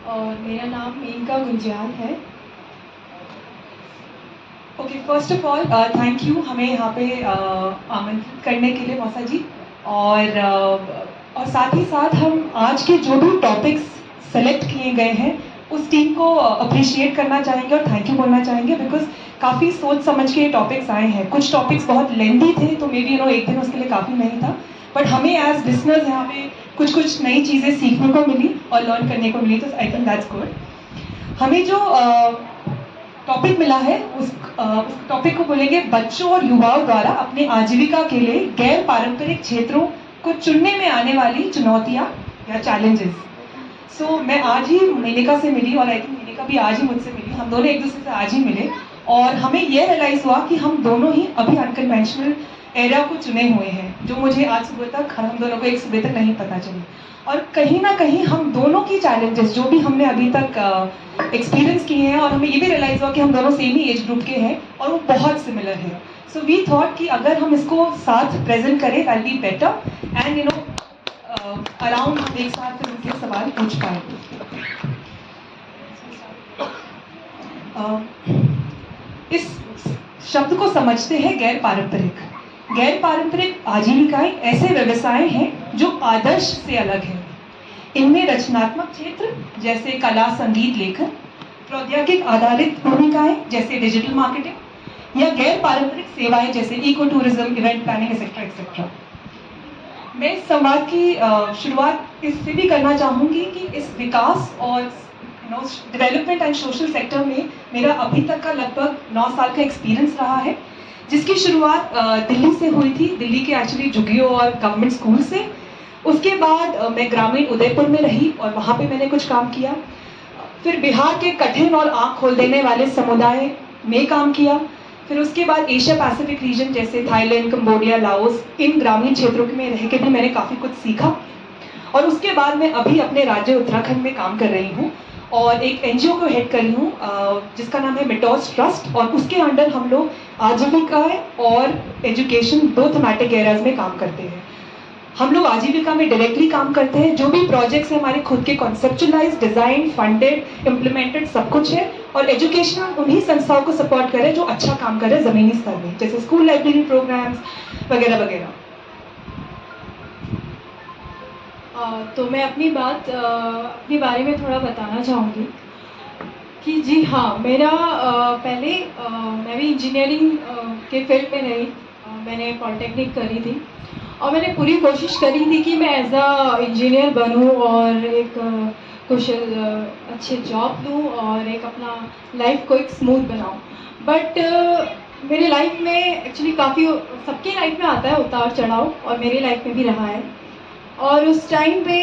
और मेरा नाम मेनका गुंजियाल है। Okay, first of all thank you हमें यहाँ पे आमंत्रित करने के लिए मौसा जी। और साथ ही साथ हम आज के जो भी टॉपिक्स सेलेक्ट किए गए हैं उस टीम को अप्रिशिएट करना चाहेंगे और थैंक यू बोलना चाहेंगे, बिकॉज काफ़ी सोच समझ के टॉपिक्स आए हैं। कुछ टॉपिक्स बहुत लेंदी थे तो मे बी एक दिन उसके लिए काफ़ी नहीं था, बट हमें एज लिसनर्स यहाँ पे कुछ कुछ नई चीज़ें सीखने को मिली और लर्न करने को मिली, तो आई थिंक दैट्स गुड। हमें जो टॉपिक मिला है उस टॉपिक को बोलेंगे बच्चों और युवाओं द्वारा अपनी आजीविका के लिए गैर पारंपरिक क्षेत्रों को चुनने में आने वाली चुनौतियां या चैलेंजेस। सो मैं आज ही मेनिका से मिली और आई थिंक मेनिका भी आज ही मुझसे मिली। हम दोनों एक दूसरे से आज ही मिले और हमें यह रियलाइज हुआ कि हम दोनों ही अभी अनकन्वेंशनल एरिया को चुने हुए हैं, जो मुझे आज सुबह तक, हम दोनों को एक सुबह तक नहीं पता चली। और कहीं ना कहीं हम दोनों की चैलेंजेस जो भी हमने अभी तक एक्सपीरियंस किए हैं, और हमें ये भी रियलाइज हुआ कि हम दोनों सेम ही एज ग्रुप के हैं और वो बहुत सिमिलर है। सो वी थॉट कि अगर हम इसको साथ प्रेजेंट करें that be better, and around हम एक साथ फिर उनके सवाल पूछ पाएंगे। इस शब्द को समझते हैं गैर पारंपरिक। गैर पारंपरिक आजीविकाएं ऐसे व्यवसाय हैं जो आदर्श से अलग हैं। इनमें रचनात्मक क्षेत्र जैसे कला, संगीत, लेखन, प्रौद्योगिक आधारित भूमिकाएं जैसे डिजिटल मार्केटिंग, या गैर पारंपरिक सेवाएं जैसे eco tourism, event planning, etcetera etcetera. मैं इस संवाद की शुरुआत इससे भी करना चाहूँगी कि इस विकास और डेवलपमेंट एंड सोशल सेक्टर में मेरा अभी तक का लगभग 9 साल का एक्सपीरियंस रहा है, जिसकी शुरुआत दिल्ली से हुई थी, दिल्ली के एक्चुअली झुग्गियों और गवर्नमेंट स्कूल से। उसके बाद मैं ग्रामीण उदयपुर में रही और वहाँ पे मैंने कुछ काम किया। फिर बिहार के कठिन और आँख खोल देने वाले समुदाय में काम किया। फिर उसके बाद एशिया पैसिफिक रीजन जैसे थाईलैंड, कंबोडिया, लाओस, इन ग्रामीण क्षेत्रों में रह के भी मैंने काफ़ी कुछ सीखा। और उसके बाद मैं अभी अपने राज्य उत्तराखंड में काम कर रही हूँ और एक एनजीओ को हेड कर रही हूँ जिसका नाम है मिटोस ट्रस्ट, और उसके अंडर हम लोग आजीविका और एजुकेशन, दो थीमेटिक एरियाज में काम करते हैं। हम लोग आजीविका में डायरेक्टली काम करते हैं, जो भी प्रोजेक्ट्स हैं हमारे खुद के कॉन्सेप्चुलाइज, डिजाइन, फंडेड, इम्प्लीमेंटेड सब कुछ है। और एजुकेशन उन्हीं संस्थाओं को सपोर्ट करे जो अच्छा काम कर रहे हैं जमीनी स्तर में, जैसे स्कूल लाइब्रेरी प्रोग्राम्स वगैरह वगैरह। तो मैं अपनी बारे में थोड़ा बताना चाहूँगी कि जी हाँ, मेरा मैं भी इंजीनियरिंग के फील्ड में रही। मैंने पॉलिटेक्निक करी थी और मैंने पूरी कोशिश करी थी कि मैं एज अ इंजीनियर बनूं और एक कुशल अच्छे जॉब लूं और एक अपना लाइफ को एक स्मूथ बनाऊं। बट मेरे लाइफ में एक्चुअली काफ़ी, सबके लाइफ में आता है उतार चढ़ाव, और मेरे लाइफ में भी रहा है। और उस टाइम पे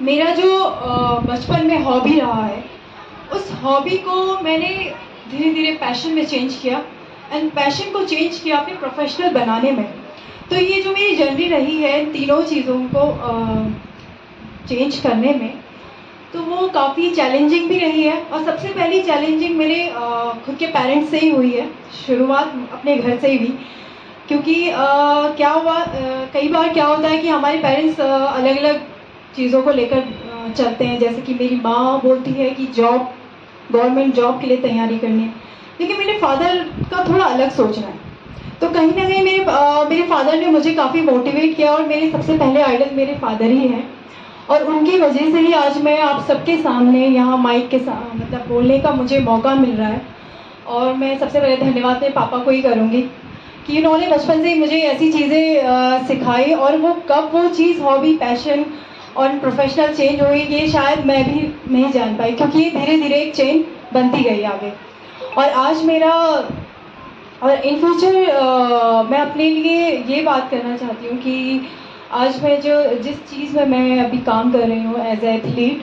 मेरा जो बचपन में हॉबी रहा है, उस हॉबी को मैंने धीरे धीरे पैशन में चेंज किया, एंड पैशन को चेंज किया अपने प्रोफेशनल बनाने में। तो ये जो मेरी जर्नी रही है इन तीनों चीज़ों को चेंज करने में, तो वो काफ़ी चैलेंजिंग भी रही है। और सबसे पहली चैलेंजिंग मेरे खुद के पेरेंट्स से ही हुई है, शुरुआत अपने घर से ही हुई। क्योंकि क्या हुआ, कई बार क्या होता है कि हमारे पेरेंट्स अलग अलग चीज़ों को लेकर चलते हैं। जैसे कि मेरी माँ बोलती है कि गवर्नमेंट जॉब के लिए तैयारी करनी है, लेकिन मेरे फादर का थोड़ा अलग सोचना है। तो कहीं ना कहीं मेरे फादर ने मुझे काफ़ी मोटिवेट किया, और मेरे सबसे पहले आइडल मेरे फादर ही हैं। और उनकी वजह से ही आज मैं आप सबके सामने यहाँ माइक के मतलब बोलने का मुझे मौका मिल रहा है। और मैं सबसे पहले धन्यवाद मेरे पापा को ही करूँगी कि उन्होंने बचपन से ही मुझे ऐसी चीज़ें सिखाई, और वो कब वो चीज़ हॉबी, पैशन और प्रोफेशनल चेंज हुई, ये शायद मैं भी नहीं जान पाई, क्योंकि ये धीरे धीरे एक चेन बनती गई आगे। और आज मेरा, और इन फ्यूचर मैं अपने लिए ये बात करना चाहती हूँ कि आज मैं जिस चीज़ में मैं अभी काम कर रही हूँ एज एथलीट,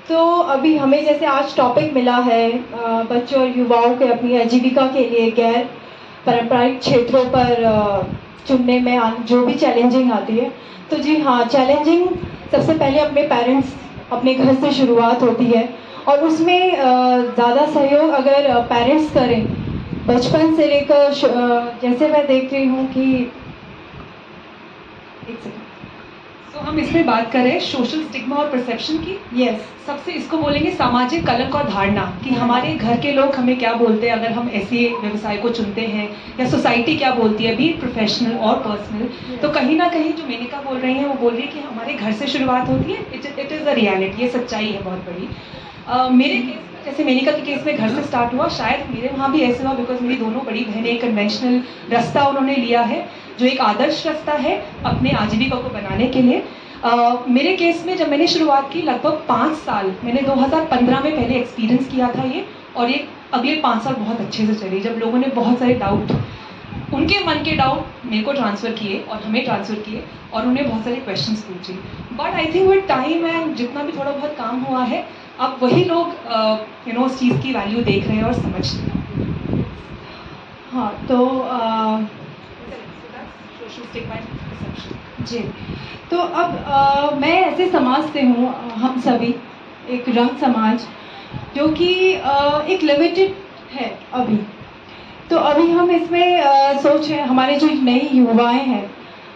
तो अभी हमें जैसे आज टॉपिक मिला है बच्चों और युवाओं के अपनी आजीविका के लिए गैर पारंपरिक क्षेत्रों पर चुनने में जो भी चैलेंजिंग आती है। तो जी हाँ, चैलेंजिंग सबसे पहले अपने पेरेंट्स, अपने घर से शुरुआत होती है। और उसमें ज़्यादा सहयोग अगर पेरेंट्स करें बचपन से लेकर, जैसे मैं देख रही हूँ कि एक सेकंड। सो हम इसमें बात करें सोशल स्टिग्मा और परसेप्शन की। यस, सबसे इसको बोलेंगे सामाजिक कलंक और धारणा कि हमारे घर के लोग हमें क्या बोलते हैं अगर हम ऐसे व्यवसाय को चुनते हैं, या सोसाइटी क्या बोलती है, बी प्रोफेशनल और पर्सनल। तो कहीं ना कहीं जो मेनिका बोल रही हैं वो बोल रही है कि हमारे घर से शुरुआत होती है। इट इज़ अ रियलिटी, ये सच्चाई है बहुत बड़ी। मेरे केस में, जैसे मेनिका के केस में घर से स्टार्ट हुआ, शायद मेरे वहाँ भी ऐसे हुआ बिकॉज मेरी दोनों बड़ी बहनें एक कन्वेंशनल रास्ता उन्होंने लिया है जो एक आदर्श रास्ता है अपने आजीविका को बनाने के लिए। मेरे केस में जब मैंने शुरुआत की लगभग 5 साल मैंने 2015 में पहले एक्सपीरियंस किया था ये, और ये अगले 5 साल बहुत अच्छे से चली जब लोगों ने बहुत सारे डाउट, उनके मन के डाउट मेरे को ट्रांसफ़र किए और हमें ट्रांसफ़र किए और उन्हें बहुत सारे क्वेश्चंस पूछे। But I think with time and जितना भी थोड़ा बहुत काम हुआ है, अब वही लोग उस चीज़ की वैल्यू देख रहे हैं और समझते हैं। हाँ, तो जी, तो अब मैं ऐसे समाज से हूँ, हम सभी एक रंग समाज जो कि एक लिमिटेड है अभी। तो अभी हम इसमें सोच है, हमारे जो नई युवाएं हैं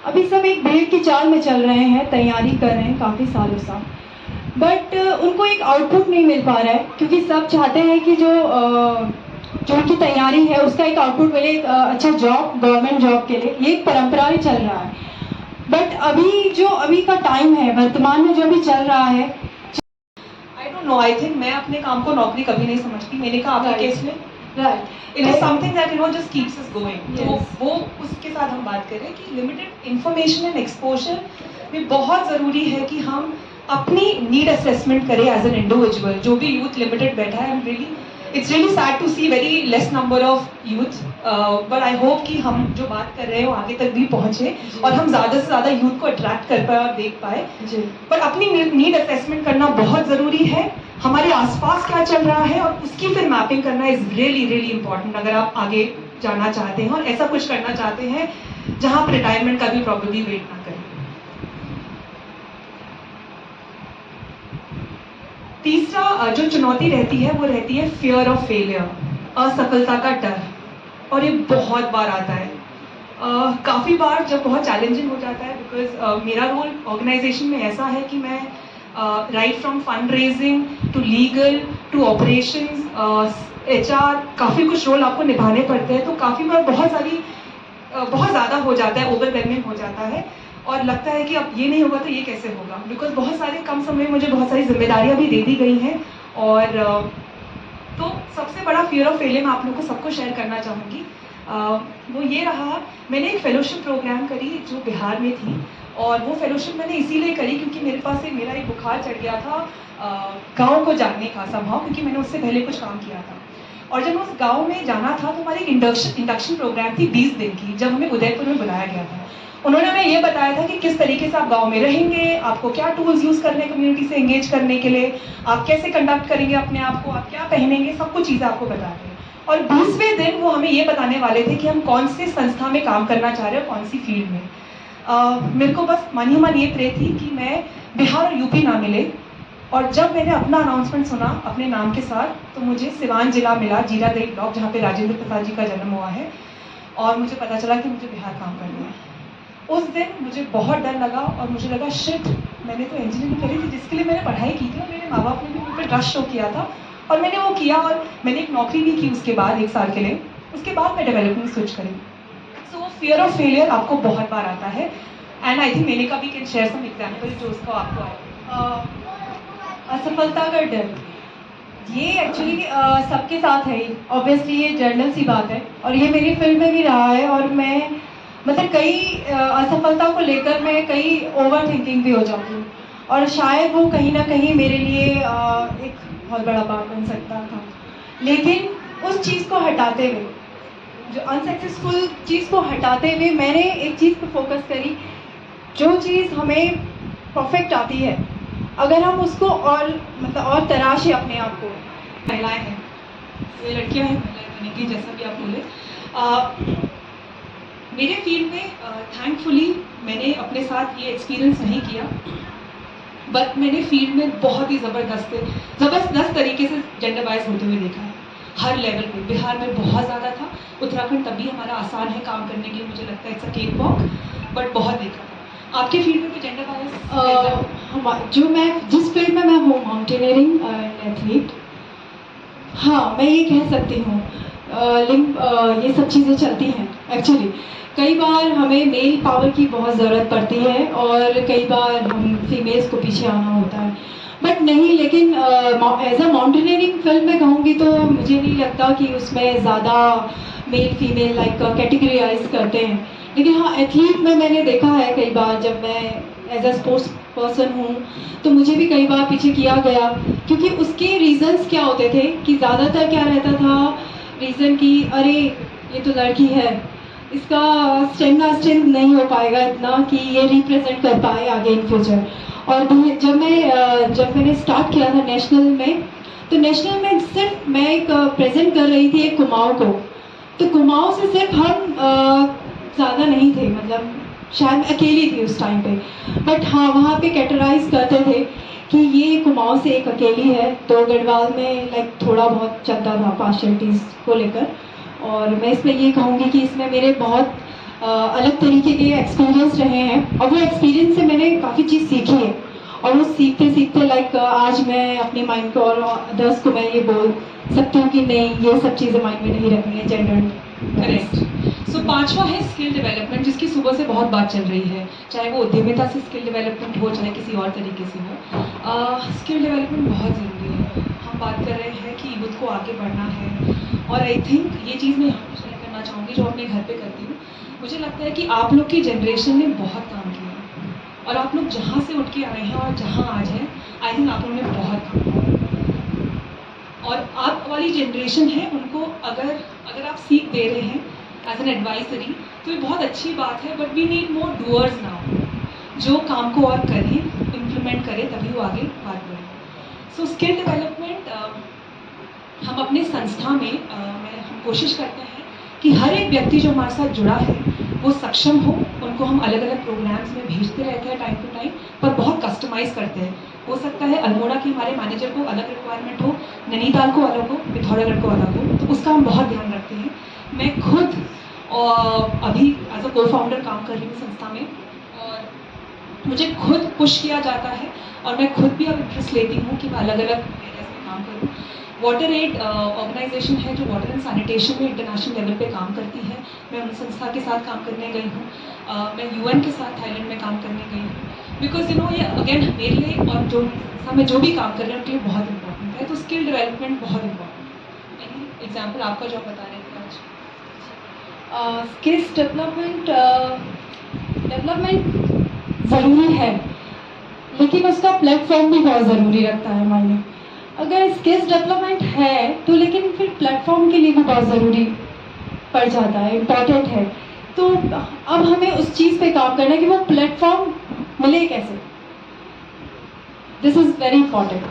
अभी सब एक भीड़ की चाल में चल रहे हैं, तैयारी कर रहे हैं काफ़ी सालों से, बट उनको एक आउटपुट नहीं मिल पा रहा है क्योंकि सब चाहते हैं कि जो उनकी तैयारी है उसका एक आउटपुट मिले, एक अच्छा जॉब, गवर्नमेंट जॉब के लिए। ये एक परंपरा ही चल रहा है, बट अभी का टाइम है, वर्तमान में जो अभी चल रहा है। I don't know, I think मैं अपने काम को नौकरी कभी नहीं समझती। मैंने कहा आपके केस में right, it is something that just keeps us going. तो Yes. वो उसके साथ हम बात करें कि लिमिटेड इंफॉर्मेशन एंड एक्सपोजर में बहुत ज़रूरी है कि हम अपनी नीड असेसमेंट करें एज एन इंडिविजुअल। जो भी यूथ लिमिटेड बैठा है, it's really sad to see very less number of youth, but I hope कि हम जो बात कर रहे हैं वो आगे तक भी पहुँचे और हम ज़्यादा से ज़्यादा यूथ को अट्रैक्ट कर पाए और देख पाए। जी, पर अपनी नीड असेसमेंट करना बहुत ज़रूरी है, हमारे आसपास क्या चल रहा है और उसकी फिर मैपिंग करना इज़ रियली रियली इंपॉर्टेंट अगर आप आगे जाना चाहते हैं और ऐसा कुछ करना चाहते हैं जहां आप रिटायरमेंट का भी प्रॉब्लली वेट ना करें। तीसरा जो चुनौती रहती है वो रहती है फियर ऑफ फेलियर, असफलता का डर, और ये बहुत बार आता है। काफ़ी बार जब बहुत चैलेंजिंग हो जाता है बिकॉज मेरा रोल ऑर्गेनाइजेशन में ऐसा है कि मैं right from fund raising to legal to operations, HR, काफ़ी कुछ रोल आपको निभाने पड़ते हैं। तो काफ़ी बार बहुत ज़्यादा हो जाता है, ओवरवेलमिंग हो जाता है और लगता है कि अब ये नहीं होगा तो ये कैसे होगा, बिकॉज बहुत सारे कम समय में मुझे बहुत सारी जिम्मेदारियां भी दे दी गई हैं। और तो सबसे बड़ा फियर ऑफ फेलियर मैं आप लोगों को सबको शेयर करना चाहूँगी। वो ये रहा, मैंने एक फेलोशिप प्रोग्राम करी जो बिहार में थी, और वो फेलोशिप मैंने इसीलिए करी क्योंकि मेरा एक बुखार चढ़ गया था गाँव को जानने का संभव, क्योंकि मैंने उससे पहले कुछ काम किया था। और जब मैं उस गांव में जाना था तो हमारी एक इंडक्शन प्रोग्राम थी 20 दिन की, जब हमें उदयपुर में बुलाया गया था। उन्होंने हमें ये बताया था कि किस तरीके से आप गांव में रहेंगे, आपको क्या टूल्स यूज़ करने कम्युनिटी से एंगेज करने के लिए, आप कैसे कंडक्ट करेंगे अपने आप को, आप क्या पहनेंगे, सब कुछ चीज़ें आपको बताते हैं। और 20वें दिन वो हमें ये बताने वाले थे कि हम कौन सी संस्था में काम करना चाह रहे हैं, कौन सी फील्ड में। मेरे को बस मन ही मन ये प्रे थी कि मैं बिहार और यूपी ना मिले, और जब मैंने अपना अनाउंसमेंट सुना अपने नाम के साथ तो मुझे सिवान जिला मिला, जीरादेई ब्लॉक, जहाँ पे राजेंद्र प्रसाद जी का जन्म हुआ है, और मुझे पता चला कि मुझे बिहार काम करना है। उस दिन मुझे बहुत डर लगा और मुझे लगा शिट, मैंने तो इंजीनियरिंग करी थी जिसके लिए मैंने पढ़ाई की थी, और मेरे माँ बाप ने भी मुझ पर ट्रस्ट शो किया था, और मैंने वो किया, और मैंने एक नौकरी भी की उसके बाद 1 साल के लिए। उसके बाद मैं डेवलपमेंट स्विच करी। सो वो फियर ऑफ फेलियर आपको बहुत बार आता है, एंड आई थिंक मेनिका भी कैन शेयर सम एग्जाम्पल जो उसको आपको आए। असफलता का डर, ये एक्चुअली सबके साथ है। ऑब्वियसली ये जर्नल सी बात है, और ये मेरी फिल्म में भी रहा है, और मैं मतलब कई असफलता को लेकर मैं कई ओवर थिंकिंग भी हो जाती हूँ, और शायद वो कहीं ना कहीं मेरे लिए एक बहुत बड़ा बात बन सकता था। लेकिन उस चीज़ को हटाते हुए, जो अनसक्सेसफुल चीज़ को हटाते हुए, मैंने एक चीज़ पर फोकस करी, जो चीज़ हमें परफेक्ट आती है, अगर हम उसको और मतलब और तराशे अपने आप को। महिलाएं हैं, ये लड़कियां हैं, महिलाएं बनेंगी, जैसा भी आप बोले। मेरे फील्ड में थैंकफुली मैंने अपने साथ ये एक्सपीरियंस नहीं किया, बट मैंने फील्ड में बहुत ही ज़बरदस्त तरीके से जेंडर बायस होते हुए देखा है हर लेवल पे। बिहार में बहुत ज़्यादा था, उत्तराखंड तब भी हमारा आसान है काम करने के लिए, मुझे लगता है it's a cake walk, but बहुत देखा था। आपके फील्ड में जेंडर बायस जो मैं जिस फील्ड में मैं हूँ, माउंटेनियरिंग एंड एथलीट, हाँ मैं ये कह सकती हूँ, ये सब चीज़ें चलती हैं एक्चुअली। कई बार हमें मेल पावर की बहुत ज़रूरत पड़ती है और कई बार हम फीमेल्स को पीछे आना होता है, बट नहीं, लेकिन एज अ माउंटेनियरिंग फील्ड में कहूँगी तो मुझे नहीं लगता कि उसमें ज़्यादा मेल फीमेल लाइक कैटेगराइज करते हैं। लेकिन हाँ, एथलीट में मैंने देखा है कई बार, जब मैं एज अ स्पोर्ट्स पर्सन हूँ तो मुझे भी कई बार पीछे किया गया, क्योंकि उसके रीज़न्स क्या होते थे कि ज़्यादातर क्या रहता था रीज़न कि अरे ये तो लड़की है, इसका स्ट्रेंथ नहीं हो पाएगा इतना कि ये रिप्रेजेंट कर पाए आगे इन फ्यूचर। और जब मैंने स्टार्ट किया था नेशनल में, तो नेशनल में सिर्फ मैं एक प्रेजेंट कर रही थी एक कुमाऊँ को, तो कुमाऊँ से सिर्फ हम ज़्यादा नहीं थे, मतलब शायद अकेली थी उस टाइम पे, बट हाँ वहाँ पे कैटेगराइज करते थे कि ये कुमाऊँ से एक अकेली है। तो गढ़वाल में लाइक थोड़ा बहुत चलता था पार्शलिटीज़ को लेकर, और मैं इसमें ये कहूँगी कि इसमें मेरे बहुत अलग तरीके के एक्सपीरियंस रहे हैं, और वो एक्सपीरियंस से मैंने काफ़ी चीज़ सीखी है, और वो सीखते सीखते लाइक आज मैं अपने माइंड को और अदर्स को मैं ये बोल सकती हूँ कि नहीं, ये सब चीज़ें माइंड में नहीं रखनी है जेंडर। करेक्ट। सो पांचवा है स्किल डेवलपमेंट, जिसकी सुबह से बहुत बात चल रही है, चाहे वो उद्यमिता से स्किल डेवलपमेंट हो, चाहे किसी और तरीके से हो। स्किल डेवलपमेंट बहुत ज़रूरी है। हम बात कर रहे हैं कि यूथ को आगे बढ़ना है, और आई थिंक ये चीज़ मैं यहाँ पर शेयर करना चाहूँगी जो अपने घर पे करती हूँ। मुझे लगता है कि आप लोग की जनरेशन ने बहुत काम किया है, और आप लोग जहाँ से उठ के आए हैं और जहाँ आज हैं, आई थिंक आप लोगों ने बहुत काम किया। और आप वाली जनरेशन है, उनको अगर आप सीख दे रहे हैं एज एन एडवाइजरी, तो ये बहुत अच्छी बात है, but we need more doers now, जो काम को और करें, इम्प्लीमेंट करें, तभी वो आगे बात बढ़े। सो स्किल डेवलपमेंट हम अपने संस्था में हम कोशिश करते हैं कि हर एक व्यक्ति जो हमारे साथ जुड़ा है वो सक्षम हो। उनको हम अलग अलग प्रोग्राम्स में भेजते रहते हैं टाइम टू टाइम, पर बहुत कस्टमाइज़ करते हैं। हो सकता है अल्मोड़ा के हमारे मैनेजर को अलग रिक्वायरमेंट हो, नैनीताल को अलग हो, पिथौरागढ़ को अलग हो, तो उसका हम बहुत ध्यान रखते हैं। मैं खुद अभी एज अ को फाउंडर काम कर रही हूँ संस्था में, और मुझे खुद पुश किया जाता है, और मैं खुद भी अब इंटरेस्ट लेती हूँ कि मैं अलग अलग एरियाज में काम करूँ। वाटर एड ऑर्गेनाइजेशन है जो वाटर एंड सैनिटेशन में इंटरनेशनल लेवल पे काम करती है, मैं उन संस्था के साथ काम करने गई हूँ। मैं यूएन के साथ थाईलैंड में काम करने गई हूँ, बिकॉज ये अगेन मेरे लिए और जो संस्था में जो भी काम कर रहे हैं उनके लिए बहुत इंपॉर्टेंट है। तो स्किल डेवलपमेंट बहुत इंपॉर्टेंट। एनी एग्जाम्पल आपका जो आप बता रहे थे आज? स्किल्स डेवलपमेंट ज़रूरी है, लेकिन उसका प्लेटफॉर्म भी बहुत ज़रूरी रखता है मायने। अगर स्किल्स डेवलपमेंट है तो लेकिन फिर प्लेटफॉर्म के लिए भी बहुत ज़रूरी पड़ जाता है, इम्पॉर्टेंट है। तो अब हमें उस चीज़ पे काम करना है कि वो प्लेटफॉर्म मिले कैसे। This is very important.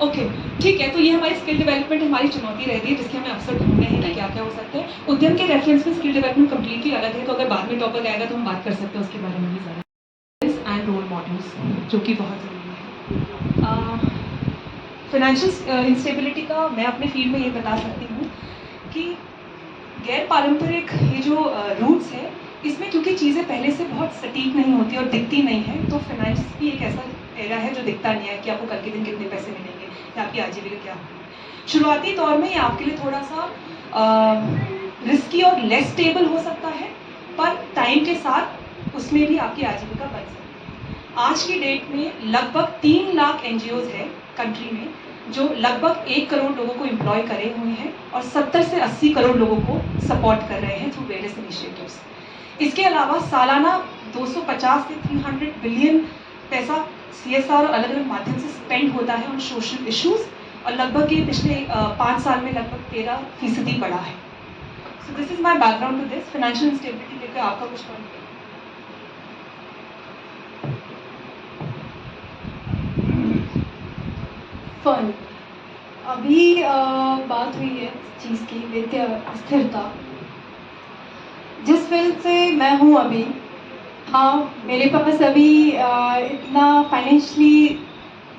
Okay, ठीक है। तो ये हमारी स्किल डेवलपमेंट हमारी चुनौती रहती है, जिसके हमें अवसर ढूंढने हैं कि क्या क्या हो सकता है। उद्यम के रेफरेंस में स्किल डेवलपमेंट कम्प्लीटली अलग है, तो अगर बाद में टॉपिक आएगा तो हम बात कर सकते हैं उसके बारे में भी ज़्यादा। एंड रोल मॉडल्स जो कि बहुत ज़रूरी है। फाइनेंशियल इंस्टेबिलिटी का मैं अपने फील्ड में ये बता सकती हूँ कि गैर पारंपरिक ये जो रूट्स है, इसमें क्योंकि चीज़ें पहले से बहुत सटीक नहीं होती और दिखती नहीं है, तो फाइनेंस भी एक ऐसा एरिया है जो दिखता नहीं है कि आपको कल के दिन कितने पैसे मिलेंगे या आपकी आजीविका क्या होगी। शुरुआती दौर में ये आपके लिए थोड़ा सा रिस्की और लेस स्टेबल हो सकता है, पर टाइम के साथ उसमें भी आपकी आजीविका बन सकती है। आज की डेट में लगभग 3 लाख NGOs है कंट्री में, जो लगभग 1 करोड़ लोगों को एम्प्लॉय करे हुए हैं और 70 से 80 करोड़ लोगों को सपोर्ट कर रहे हैं थ्रू वेरियस इनिशिएटिव्स। इसके अलावा सालाना 250 से 300 बिलियन पैसा CSR और अलग अलग माध्यम से स्पेंड होता है ऑन सोशल इश्यूज, और लगभग ये पिछले 5 साल में लगभग 13% बढ़ा है। So this is my background to this. Financial instability लेकर आपका कुछ पॉइंट? फन, अभी बात हुई है इस चीज़ की, वित्तीय स्थिरता। जिस फील्ड से मैं हूँ अभी, हाँ मेरे पास अभी इतना फाइनेंशियली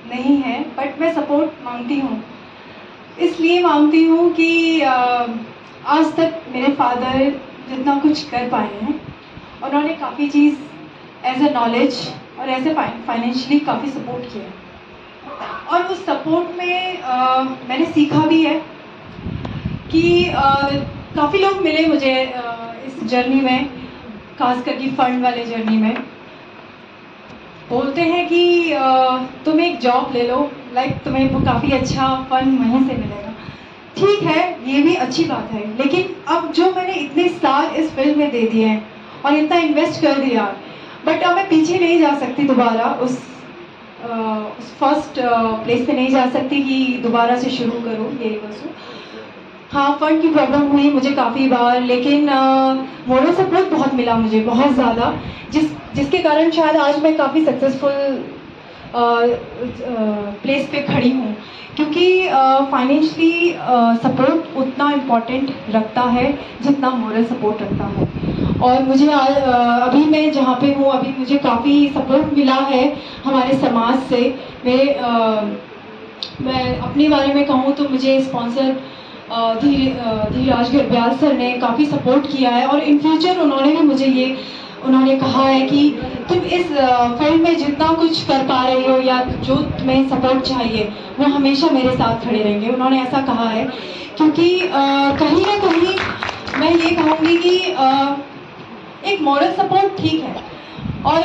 नहीं है, बट मैं सपोर्ट मांगती हूँ। इसलिए मांगती हूँ कि आज तक मेरे फादर जितना कुछ कर पाए हैं, उन्होंने काफ़ी चीज़ एज ए नॉलेज और एज ए फाइनेंशियली काफ़ी सपोर्ट किया। और उस सपोर्ट में मैंने सीखा भी है कि काफ़ी लोग मिले मुझे इस जर्नी में, खास करके फंड वाले जर्नी में। बोलते हैं कि तुम एक जॉब ले लो, लाइक तुम्हें वो काफ़ी अच्छा फंड वहीं से मिलेगा। ठीक है, ये भी अच्छी बात है, लेकिन अब जो मैंने इतने साल इस फील्ड में दे दिए हैं और इतना इन्वेस्ट कर दिया, बट अब मैं पीछे नहीं जा सकती दोबारा उस फर्स्ट प्लेस पे नहीं जा सकती कि दोबारा से शुरू करूँ यही वस्तु। हाँ, फंड की प्रॉब्लम हुई मुझे काफ़ी बार, लेकिन मोरल सपोर्ट बहुत मिला मुझे, बहुत ज़्यादा, जिसके कारण शायद आज मैं काफ़ी सक्सेसफुल प्लेस पे खड़ी हूँ। क्योंकि फाइनेंशियली सपोर्ट उतना इम्पोर्टेंट रखता है जितना मोरल सपोर्ट रखता है। और मुझे अभी मैं जहाँ पे हूँ, अभी मुझे काफ़ी सपोर्ट मिला है हमारे समाज से। मैं अपने बारे में कहूँ तो मुझे स्पॉन्सर धीराज गर्ब्याल सर ने काफ़ी सपोर्ट किया है, और इन फ्यूचर उन्होंने कहा है कि तुम इस फील्ड में जितना कुछ कर पा रही हो या जो तुम्हें सपोर्ट चाहिए वो हमेशा मेरे साथ खड़े रहेंगे, उन्होंने ऐसा कहा है। क्योंकि कहीं ना कहीं मैं ये कहूँगी कि एक मॉरल सपोर्ट ठीक है, और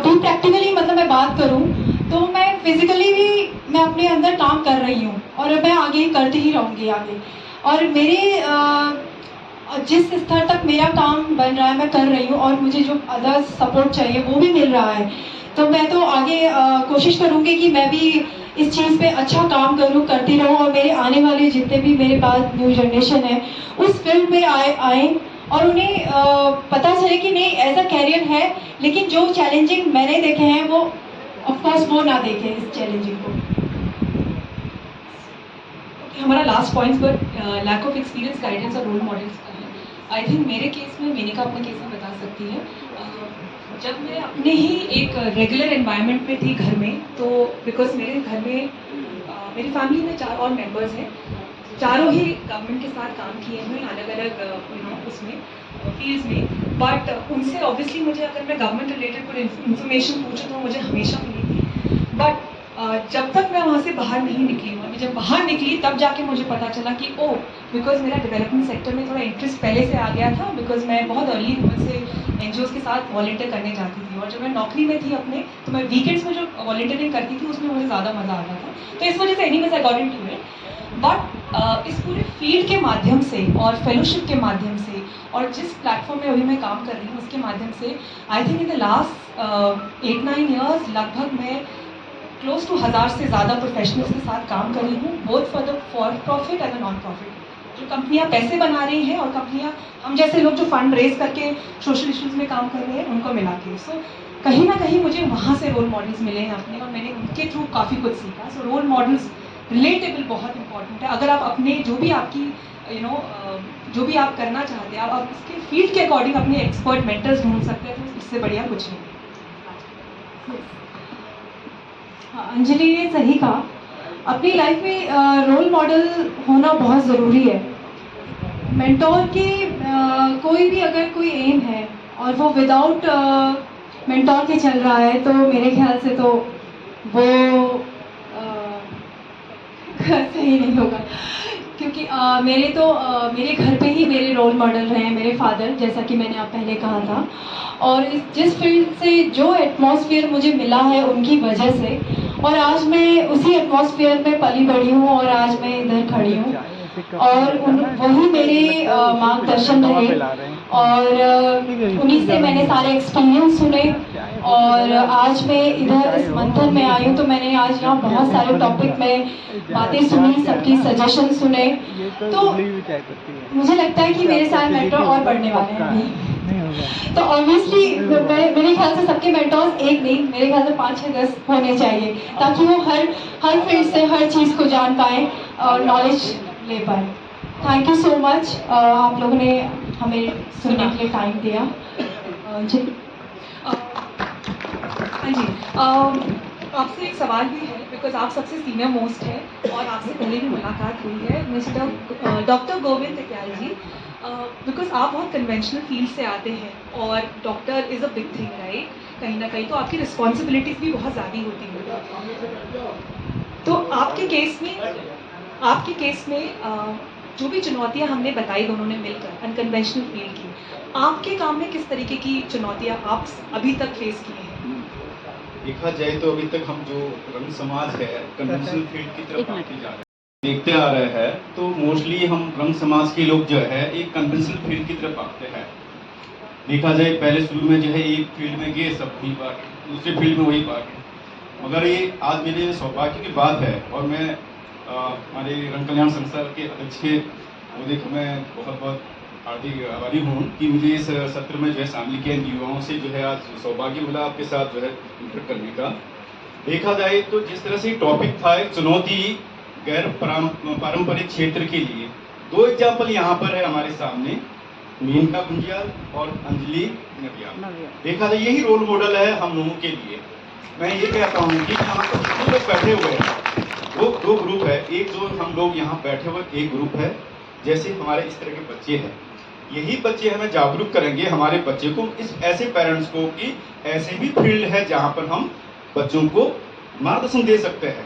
भी प्रैक्टिकली मतलब मैं बात करूँ तो मैं फिजिकली भी मैं अपने अंदर काम कर रही हूँ, और मैं आगे करती ही रहूँगी आगे। और मेरे जिस स्तर तक मेरा काम बन रहा है मैं कर रही हूँ, और मुझे जो अदर सपोर्ट चाहिए वो भी मिल रहा है, तो मैं तो आगे कोशिश करूँगी कि मैं भी इस चीज़ पे अच्छा काम करती रहूँ, और मेरे आने वाले जितने भी मेरे पास न्यू जनरेशन है उस फील्ड में आए और उन्हें पता चले कि नहीं एज अ कैरियर है, लेकिन जो चैलेंजिंग मैंने देखे हैं वो ऑफकोर्स वो ना देखें इस चैलेंजिंग को। हमारा लास्ट पॉइंट पर लैक ऑफ एक्सपीरियंस, गाइडेंस और रोल मॉडल्स का है। आई थिंक मेरे केस में, मेनिका अपने केस में बता सकती है, जब मैं अपने ही एक रेगुलर एनवायरनमेंट में थी घर में, तो बिकॉज मेरे घर में मेरी फैमिली में 4 और मेंबर्स हैं, चारों ही गवर्नमेंट के साथ काम किए हुए हैं अलग अलग उसमें फील्ड्स में, बट उनसे ऑब्वियसली मुझे, अगर मैं गवर्नमेंट रिलेटेड कोई इन्फॉर्मेशन पूछूँ तो मुझे हमेशा मिली थी। बट जब तक मैं वहाँ से बाहर नहीं निकली हूँ, अभी जब बाहर निकली तब जाके मुझे पता चला कि बिकॉज मेरा डेवलपमेंट सेक्टर में थोड़ा इंटरेस्ट पहले से आ गया था, बिकॉज मैं बहुत अर्ली उम्र से NGOs के साथ वॉलंटियर करने जाती थी, और जब मैं नौकरी में थी अपने, तो मैं वीकेंड्स में जो वॉलंटियरिंग करती थी उसमें मुझे ज़्यादा मज़ा आता था, तो इस वजह से anyways I got into it. But इस पूरे फील्ड के माध्यम से और फेलोशिप के माध्यम से और जिस प्लेटफॉर्म में अभी मैं काम कर रही हूँ उसके माध्यम से, I think in the last 8-9 years लगभग मैं क्लोज टू 1000 से ज़्यादा प्रोफेशनल्स के साथ काम कर रही हूँ, both for profit and non profit. जो कंपनियाँ पैसे बना रही हैं और कंपनियाँ हम जैसे लोग जो फंड रेज करके सोशल इश्यूज़ में काम कर रहे हैं उनको मिला के, सो कहीं ना कहीं मुझे वहाँ से रोल मॉडल्स मिले हैं अपने, और मैंने उनके थ्रू काफ़ी कुछ सीखा। सो रोल मॉडल्स रिलेटेबल बहुत इंपॉर्टेंट है। अगर आप अपने जो भी आपकी जो भी आप करना चाहते हैं, आप इसके फील्ड के अकॉर्डिंग अपने एक्सपर्ट मेंटर्स ढूंढ सकते हैं, तो इससे बढ़िया कुछ नहीं। हाँ, अंजलि ने सही कहा, अपनी लाइफ में रोल मॉडल होना बहुत ज़रूरी है। मेंटोर की कोई भी अगर कोई एम है और वो विदाउट मेंटोर के चल रहा है, तो मेरे ख्याल से तो वो सही नहीं होगा। क्योंकि मेरे घर पे ही मेरे रोल मॉडल रहे हैं मेरे फादर, जैसा कि मैंने आप पहले कहा था, और जिस फील्ड से जो एटमॉस्फेयर मुझे मिला है उनकी वजह से, और आज मैं उसी एटमॉस्फेयर में पली बड़ी हूँ और आज मैं इधर खड़ी हूँ, और वही मेरे मार्गदर्शन रहे, और उन्हीं से मैंने सारे एक्सपीरियंस सुने, और आज मैं इधर इस मंथन में आई हूँ, तो मैंने आज यहाँ बहुत सारे टॉपिक में बातें सुनी, सबकी सजेशन सुने, तो मुझे लगता है कि मेरे साथ मेंटर और बढ़ने वाले हैं अभी। तो ऑब्वियसली मेरे ख्याल से सबके मेंटर्स एक नहीं, मेरे ख्याल से 5-6-10 होने चाहिए, ताकि वो हर फील्ड से हर चीज़ को जान पाए और नॉलेज ले पाए। थैंक यू सो मच, आप लोगों ने हमें सुनने के लिए टाइम दिया। जी हाँ जी, आपसे एक सवाल भी है, बिकॉज आप सबसे सीनियर मोस्ट हैं और आपसे पहले भी मुलाकात हुई है, mister doctor Govind Tikail ji. Because आप बहुत कन्वेंशनल फील्ड से आते हैं और doctor is a big thing, right? कहीं ना कहीं तो आपकी रिस्पॉन्सिबिलिटीज़ भी बहुत ज़्यादा होती हैं। तो आपके केस में जो भी चुनौतियां हमने बताई दोनों ने मिलकर अनकन्वेंशनल फील्ड की, आपके काम में किस तरीके की चुनौतियां आप अभी तक फेस किए हैं? देखा जाए तो अभी तक हम जो रंग समाज है कन्वेंशनल फील्ड की तरफ आते जा रहे हैं, देखते आ रहे हैं, तो मोस्टली हम रंग समाज के लोग जो है एक कन्वेंशनल फील्ड की तरफ आते हैं। देखा जाए पहले शुरू में जो है एक फील्ड में गए सब वही पार्ट, दूसरे फील्ड में वही पार्ट, मगर ये आज मेरे सौभाग्य की बात है और मैं हमारे रंग कल्याण संस्था के अध्यक्ष के मोदी को मैं बहुत बहुत हार्दिक आभारी हूँ कि मुझे इस सत्र में जो है शामिल किया, युवाओं से जो है आज सौभाग्य मिला आपके साथ जो है इंटरेक्ट करने का। देखा जाए तो जिस तरह से टॉपिक था एक चुनौती गैर पारंपरिक क्षेत्र के लिए, दो एग्जाम्पल यहाँ पर है हमारे सामने, मेनका गुंजियाल और अंजलि नव्या। देखा जाए यही रोल मॉडल है हम लोगों के लिए। मैं ये कहता हूँ कि यहाँ पर जितने लोग बैठे हुए हैं वो दो ग्रुप है, एक जो हम लोग यहाँ बैठे हुए एक ग्रुप है, जैसे हमारे इस तरह के बच्चे हैं, यही बच्चे हमें जागरूक करेंगे हमारे बच्चे को, इस ऐसे पेरेंट्स को कि ऐसे भी फील्ड है जहाँ पर हम बच्चों को मार्गदर्शन दे सकते हैं।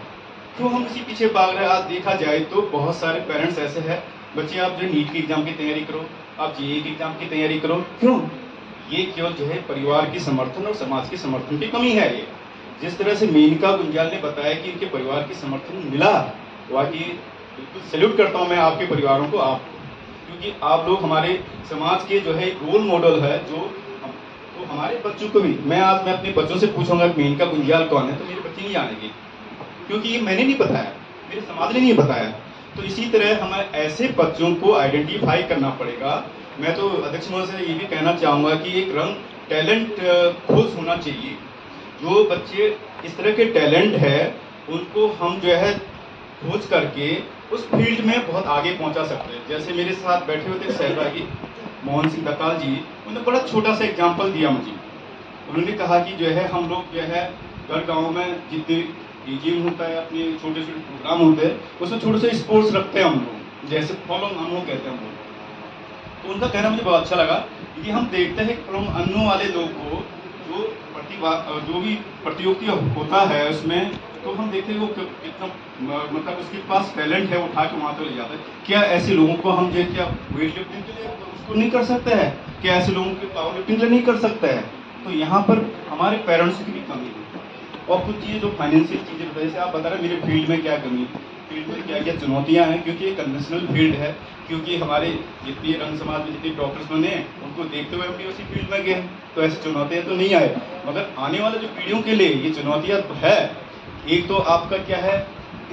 क्यों हम इसी पीछे भाग रहे हैं? आज देखा जाए तो बहुत सारे पेरेंट्स ऐसे हैं, बच्चे आप जो नीट की एग्जाम की तैयारी करो, आप जेईई की एग्जाम की तैयारी करो, क्यों? ये केवल जो है परिवार की समर्थन और समाज की समर्थन की कमी है। ये जिस तरह से मेनका गुंजाल ने बताया कि इनके परिवार की समर्थन मिला, वाकई बिल्कुल सैल्यूट करता हूँ मैं आपके परिवारों को, आपको, क्योंकि आप लोग हमारे समाज के जो है रोल मॉडल है। जो तो हमारे बच्चों को भी मैं अपने बच्चों से पूछूंगा मेनका गुंजाल कौन है, तो मेरे बच्चे नहीं जानेंगे, क्योंकि ये मैंने नहीं बताया, मेरे समाज ने नहीं बताया। तो इसी तरह हमें ऐसे बच्चों को आइडेंटिफाई करना पड़ेगा। मैं तो अध्यक्ष महोदय से ये भी कहना चाहूँगा कि एक रंग टैलेंट खोज होना चाहिए। जो बच्चे इस तरह के टैलेंट है उनको हम जो है खोज करके उस फील्ड में बहुत आगे पहुंचा सकते हैं। जैसे मेरे साथ बैठे हुए थे सहभागी मोहन सिंह दकाल जी, उन्होंने बड़ा छोटा सा एग्जाम्पल दिया मुझे। उन्होंने कहा कि जो है हम लोग जो है हर गाँव में जितने जिम होता है, अपने छोटे छोटे प्रोग्राम होते हैं, उसमें छोटे से स्पोर्ट्स रखते हैं हम लोग, जैसे फॉलोइंग अनु कहते हैं हम लोग। तो उनका कहना मुझे बहुत अच्छा लगा कि हम देखते हैं फॉलोइंग अनु वाले लोग को जो भी प्रतियोगिता होता है उसमें, तो हम देखते हैं वो कितना मतलब उसके पास टैलेंट है, उठा के वहाँ तक ले जाता है। क्या ऐसे लोगों को हम जो क्या वेट लिफ्टिंग के लिए उसको नहीं कर सकते हैं? क्या ऐसे लोगों के पावर लिफ्टिंग के लिए नहीं कर सकते हैं? तो यहाँ पर हमारे पेरेंट्स की भी कमी है। और कुछ चीज़ें जो फाइनेंशियल चीज़ें बताइए, जैसे आप बता रहे हैं मेरे फील्ड में क्या कमी है, फील्ड में क्या क्या चुनौतियाँ हैं, क्योंकि ये कन्वेंशनल फील्ड है, क्योंकि हमारे जितने रंग समाज में जितने डॉक्टर्स बने हैं उनको देखते हुए हम भी उसी फील्ड में गए, तो ऐसी चुनौतियाँ तो नहीं आए। मगर आने वाले जो पीढ़ियों के लिए ये चुनौतियाँ तो है। एक तो आपका क्या है,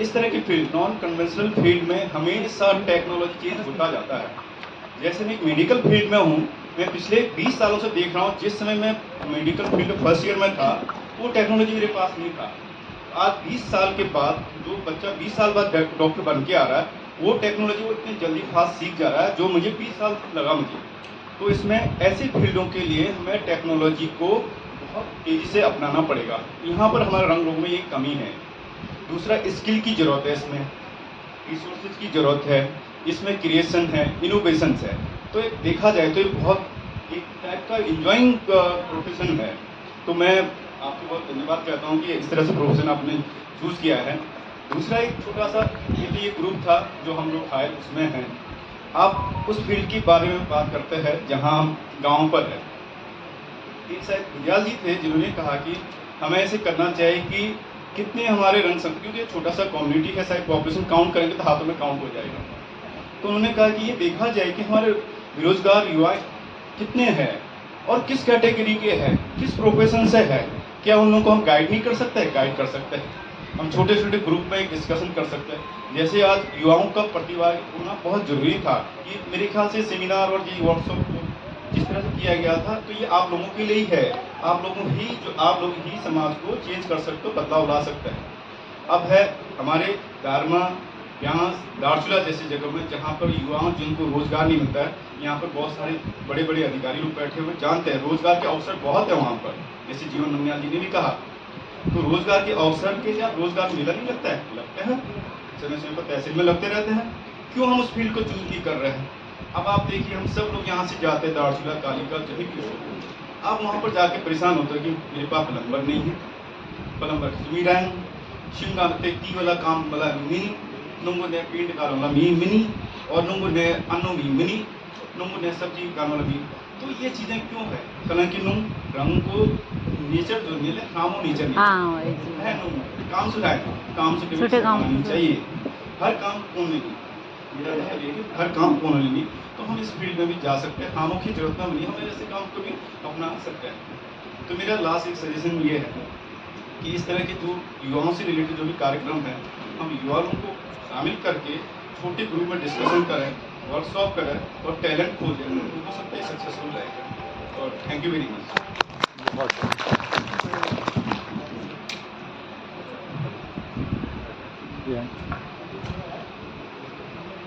इस तरह की फील्ड नॉन कन्वेंशनल फील्ड में हमेशा टेक्नोलॉजी चेंज होता जाता है। जैसे मैं एक मेडिकल फील्ड में हूँ, मैं पिछले 20 सालों से देख रहा हूँ, जिस समय मैं मेडिकल फील्ड फर्स्ट ईयर में था वो टेक्नोलॉजी मेरे पास नहीं था। आज 20 साल के बाद जो बच्चा 20 साल बाद डॉक्टर बन के आ रहा है, वो टेक्नोलॉजी वो इतनी जल्दी फास्ट सीख जा रहा है जो मुझे 20 साल लगा मुझे। तो इसमें ऐसे फील्डों के लिए हमें टेक्नोलॉजी को बहुत तेज़ी से अपनाना पड़ेगा। यहाँ पर हमारे रंग लोगों में ये कमी है। दूसरा, स्किल की ज़रूरत है, इसमें रिसोर्सेज की ज़रूरत है, इसमें क्रिएशन है, इनोवेशंस है। तो एक देखा जाए तो एक बहुत एक टाइप का इंजॉइंग प्रोफेशन है। तो मैं आपको बहुत धन्यवाद कहता हूँ कि इस तरह से प्रोफेशन आपने चूज़ किया है। दूसरा, एक छोटा सा ये ग्रुप था जो हम लोग आए उसमें हैं, आप उस फील्ड के बारे में बात करते हैं जहाँ हम गाँव पर है। एक शायद गुजराल जी थे जिन्होंने कहा कि हमें ऐसे करना चाहिए कि कितने हमारे रंग संख्या, क्योंकि ये छोटा सा कम्युनिटी है, शायद पॉपुलेशन काउंट करेंगे तो हाथों में काउंट हो जाएगा। तो उन्होंने कहा कि ये देखा जाए कि हमारे बेरोजगार युवा कितने हैं और किस कैटेगरी के हैं, किस प्रोफेशन से है, क्या उन लोगों को हम गाइड नहीं कर सकते हैं? गाइड कर सकते हैं। हम छोटे छोटे ग्रुप में एक डिस्कशन कर सकते हैं। जैसे आज युवाओं का प्रतिभागी होना बहुत ज़रूरी था, कि मेरे ख्याल से सेमिनार और ये वर्कशॉप जिस तरह से किया गया था, तो ये आप लोगों के लिए ही है। आप लोग ही समाज को चेंज कर सकते हो, बदलाव ला सकते हैं। अब है हमारे दारमा, ब्यास, दारचूला जैसी जगह में जहाँ पर युवाओं जिनको रोजगार नहीं मिलता है, यहाँ पर बहुत सारे बड़े बड़े अधिकारी लोग बैठे हुए जानते हैं रोजगार के अवसर बहुत है वहाँ पर, जैसे जीवन नंदयाल जी ने भी कहा। तो रोजगार के अवसर के या रोजगार मेला नहीं लगता है? लगते हैं, समय समय पर तहसील में लगते रहते हैं। क्यों हम उस फील्ड को चूज नहीं कर रहे हैं? अब आप देखिए, हम सब लोग यहाँ से जाते हैं दार्चुला, कालिका, जहीं भी हो, आप वहाँ पर जाके परेशान होते हैं कि मेरे पास प्लम्बर नहीं है, प्लम्बर सुविधाएं शिंगा ती वाला काम वाला मिनी नंगो ने पेंट का वाला मिनी और नंगो ने अन्नो मिनी नंगो ने सब्जी का वाला भी। तो ये चीज़ें क्यों है? हालांकि रंग को नेचर जो मिले कामो नेचर है काम सुधार काम से काम चाहिए, हर काम कौन नहीं, मेरा है लेकिन हर काम कौन नहीं। तो हम इस फील्ड में भी जा सकते हैं, कामों की जरूरत ना बनी, हम ऐसे काम को भी अपना सकते हैं। तो मेरा लास्ट एक सजेशन ये है कि इस तरह के जो युवाओं से रिलेटेड जो भी कार्यक्रम है, हम युवाओं को शामिल करके छोटे ग्रुप में डिस्कशन करें, वर्कशॉप करें और टैलेंट खोजें, तो हो सकता है सक्सेसफुल रहेगा। और thank you very much.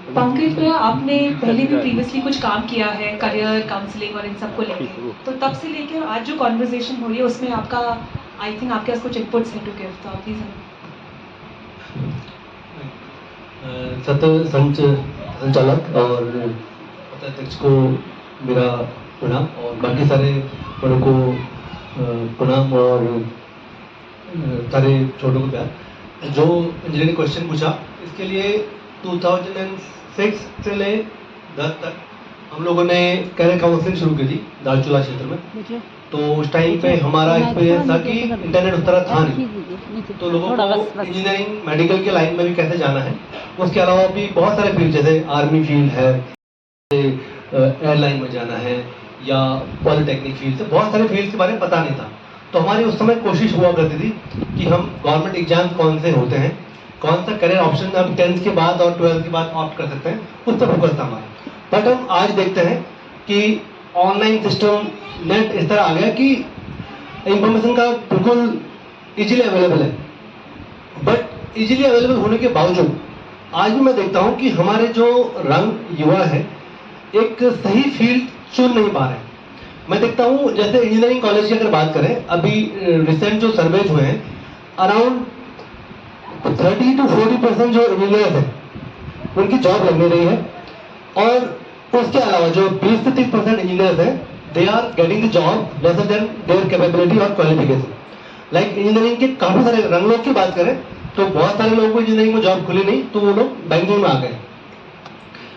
Pankaj भैया, आपने पहले भी प्रीवियसली कुछ काम किया है करियर काउंसलिंग और इन सबको लेके, तो तब से लेकर आज जो कॉन्वर्सेशन हो रही है उसमें आपका आई थिंक आपके पास कुछ इनपुट्स हैं टू गिव, तो आप प्लीज संचालक और अध्यक्ष को मेरा प्रणाम और बाकी सारे बड़ों को प्रणाम और सारे छोटों को प्यार। जो इंजीनियरिंग क्वेश्चन पूछा, इसके लिए 2006 से ले 10 तक हम लोगों ने कैरियर काउंसलिंग शुरू की थी दालचूला क्षेत्र में। तो उस टाइम पे हमारा एक्सपीरियंस था कि इंटरनेट उस तरह था नहीं, तो लोगों को इंजीनियरिंग मेडिकल के लाइन में भी कैसे जाना है, उसके अलावा भी बहुत सारे फील्ड जैसे आर्मी फील्ड है, एयरलाइन में जाना है या पॉलिटेक्निक फील्ड से बहुत सारे फील्ड के बारे में पता नहीं था। तो हमारी उस समय कोशिश हुआ करती थी कि हम गवर्नमेंट एग्जाम कौन से होते हैं, कौन सा करियर ऑप्शन हम 10th के बाद और 12th के बाद ऑप्ट कर सकते हैं, उस पर फोकस था हमारा। बट हम आज देखते हैं कि ऑनलाइन सिस्टम नेट इस तरह आ गया कि इंफॉर्मेशन का बिल्कुल इजीली अवेलेबल है। बट इजीली अवेलेबल होने के बावजूद आज भी मैं देखता हूं कि हमारे जो रंग युवा है एक सही फील्ड चुन नहीं पा रहे हैं। मैं देखता हूं जैसे इंजीनियरिंग कॉलेज की अगर बात करें, अभी रिसेंट जो सर्वेज हुए हैं, अराउंड 30 to 40% जो इंजीनियर है उनकी जॉब लग नहीं रही है, और उसके अलावा जो 20 से 30% इंजीनियर है they are getting the job lesser than their capability और क्वालिफिकेशन। लाइक इंजीनियरिंग के काफी सारे रंग लोग की बात करें तो बहुत सारे लोगों को इंजीनियरिंग में जॉब खुली नहीं, तो वो लोग बैंकिंग में आ गए।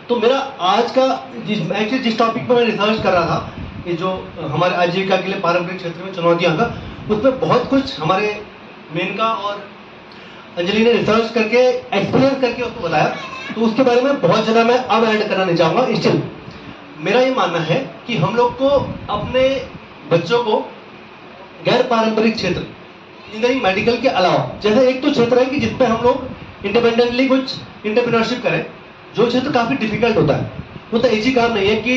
तो मेरा आज का जिस टॉपिक पर मैं रिसर्च कर रहा था, ये जो हमारे आजीविका के लिए पारंपरिक क्षेत्र में चुनौतियां का, उसमें बहुत कुछ हमारे मेनका और अंजलि ने रिसर्च करके एक्सपीरियंस करके उसको बताया, तो उसके बारे में बहुत ज़्यादा मैं अब ऐड करना नहीं चाहूँगा। स्टिल मेरा ये मानना है कि हम लोग को अपने बच्चों को गैर पारंपरिक क्षेत्र इंजीनियरिंग मेडिकल के अलावा, जैसे एक तो क्षेत्र है कि जिसमें हम लोग इंडिपेंडेंटली कुछ इंटरप्रेन्योरशिप करें, जो क्षेत्र काफ़ी डिफिकल्ट होता है। वो तो एक ही काम नहीं है कि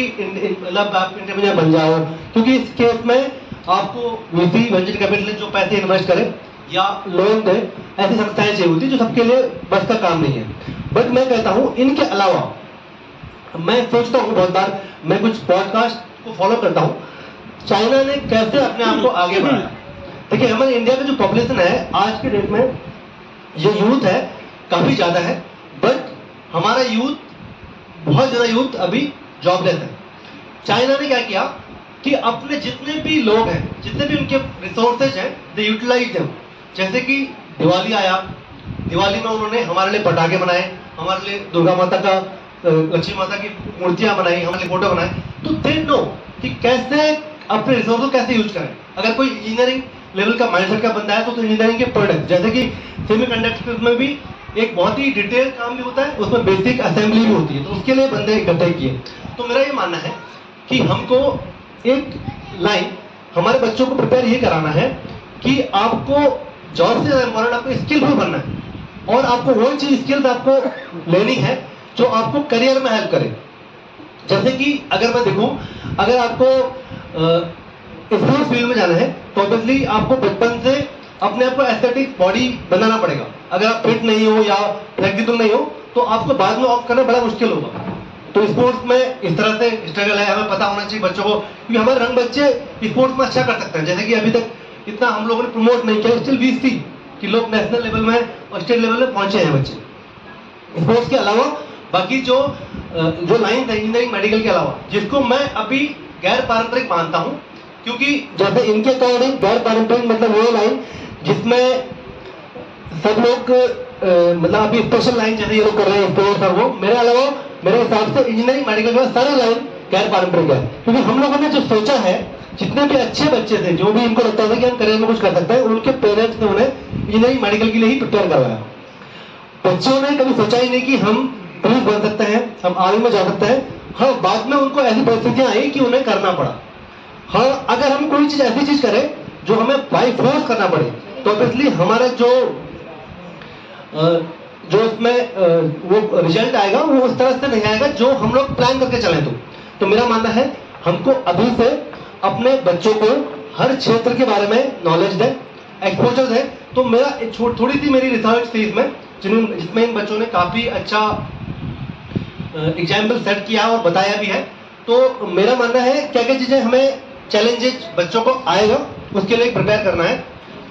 मतलब आप इंटरप्रेन्योर बन जाओ, क्योंकि इस केस में आपको वीसी वेंचर कैपिटलिस्ट जो पैसे इन्वेस्ट करे या लोन दे, ऐसी संस्थाएं चाहिए होती जो सबके लिए बस का काम नहीं है। बट मैं कहता हूं इनके अलावा, मैं सोचता हूं बहुत बार, मैं कुछ पॉडकास्ट को फॉलो करता हूं, चाइना ने कैसे अपने आप को आगे बढ़ाया। देखिए हमारे इंडिया का जो पॉपुलेशन है आज के डेट में, जो यूथ है काफी ज्यादा है, बट हमारा यूथ, बहुत ज्यादा यूथ अभी जॉबलेस है। चाइना ने क्या किया कि अपने जितने भी लोग हैं, जितने भी उनके रिसोर्सेज हैं, दे यूटिलाइज देम। जैसे कि दिवाली आया, दिवाली में उन्होंने हमारे लिए पटाखे बनाए, हमारे लिए दुर्गा माता का, लक्ष्मी माता की मूर्तियां बनाई, हमारे लिए फोटो बनाए। तो दे नो कि कैसे अपने रिसोर्स को कैसे यूज करें। अगर कोई इंजीनियरिंग लेवल का माइंडसेट का बंदा है तो इंजीनियरिंग के प्रोडक्ट, जैसे कि सेमीकंडक्टर्स में भी एक बहुत ही डिटेल काम भी होता है, उसमें बेसिक असेंबली भी होती है, तो उसके लिए बंदे इकट्ठे किए। तो मेरा ये मानना है कि हमको एक लाइन हमारे बच्चों को प्रिपेयर ये कराना है कि आपको जॉब से ज्यादा इम्पोर्टेंट आपको स्किलफुल बनना है, और आपको वो चीज स्किल्स आपको लेनी है जो आपको करियर में हेल्प करे। जैसे कि अगर मैं देखूं, अगर आपको स्पोर्ट्स फील्ड में जाना है तो ऑब्वियसली आपको बचपन से अपने आप को एस्थेटिक बॉडी बनाना पड़ेगा। अगर आप फिट नहीं हो या फ्लेक्सिबल नहीं हो तो आपको बाद में ऑफ करना बड़ा मुश्किल होगा। तो स्पोर्ट्स में इस तरह से स्ट्रगल है, हमें पता होना चाहिए बच्चों को, क्योंकि हमारे रंग बच्चे स्पोर्ट्स में अच्छा कर सकते हैं। जैसे कि अभी तक इतना हम लोगों ने प्रमोट नहीं किया। स्टिल वी सी कि लोग नेशनल लेवल में और स्टेट लेवल में पहुंचे हैं बच्चे। स्पोर्ट्स के अलावा बाकी जो लाइन है इंजीनियरिंग मेडिकल के अलावा, जिसको मैं अभी गैर पारंपरिक मानता हूँ, क्योंकि जैसे इनके अकॉर्डिंग गैर पारंपरिक मतलब वो लाइन जिसमें सब लोग मतलब अभी स्पेशल लाइन जैसे ये लोग कर रहे हैं स्पोर्ट्स और वो, मेरे अलावा मेरे हिसाब से इंजीनियरिंग मेडिकल में सारी लाइन गैर पारंपरिक है। क्योंकि हम लोगों ने जो सोचा है, जितने भी अच्छे बच्चे थे जो भी इनको लगता था कि हम करियर में कुछ कर सकते हैं, उनके पेरेंट्स ने उन्हें इंजीनियरिंग मेडिकल के लिए ही प्रिपेयर करवाया। बच्चों ने कभी सोचा ही नहीं कि हम पुलिस बन सकते हैं, हम आर्मी में जा सकते हैं। हाँ, बाद में उनको ऐसी परिस्थितियां आई कि उन्हें करना पड़ा। हाँ, अगर हम कोई चीज ऐसी चीज करें जो हमें बाई फोर्स करना पड़े, तो ऑब्वियसली हमारा जो इसमें वो रिजल्ट आएगा वो उस तरह से नहीं आएगा जो हम लोग प्लान करके चले। तो मेरा मानना है हमको अभी से अपने बच्चों को हर क्षेत्र के बारे में नॉलेज दें, एक्सपोजर दें। तो मेरा थोड़ी सी मेरी रिसर्च थी इसमें, जिसमें इन बच्चों ने काफी अच्छा एग्जाम्पल सेट किया और बताया भी है। तो मेरा मानना है क्या क्या चीजें हमें चैलेंजेस बच्चों को आएगा उसके लिए प्रिपेयर करना है।